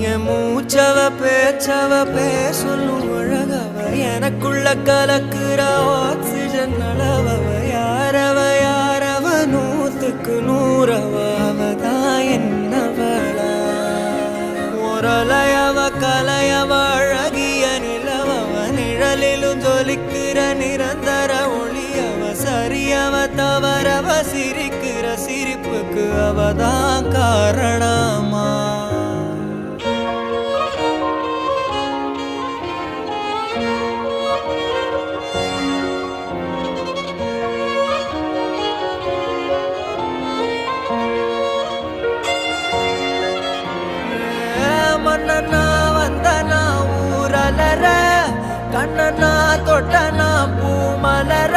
என் மூச்சவ பேச்சவ பேசலும் அழகவ எனக்குள்ள கலக்குற ஆக்சிஜன் அளவவ யாரவ நூத்துக்கு நூறவ அவதான் என்னவளா ஒரலையவ கலையவ அழகிய நிலவவ நிழலிலும் ஜொலிக்கிற நிரந்தர ஒளியவ சரியவ தவறவ சிரிக்கிற சிரிப்புக்கு அவதான் காரணமா மன்னனா வந்தனா ஊரலர கண்ணனா தொட்டனா பூ மலர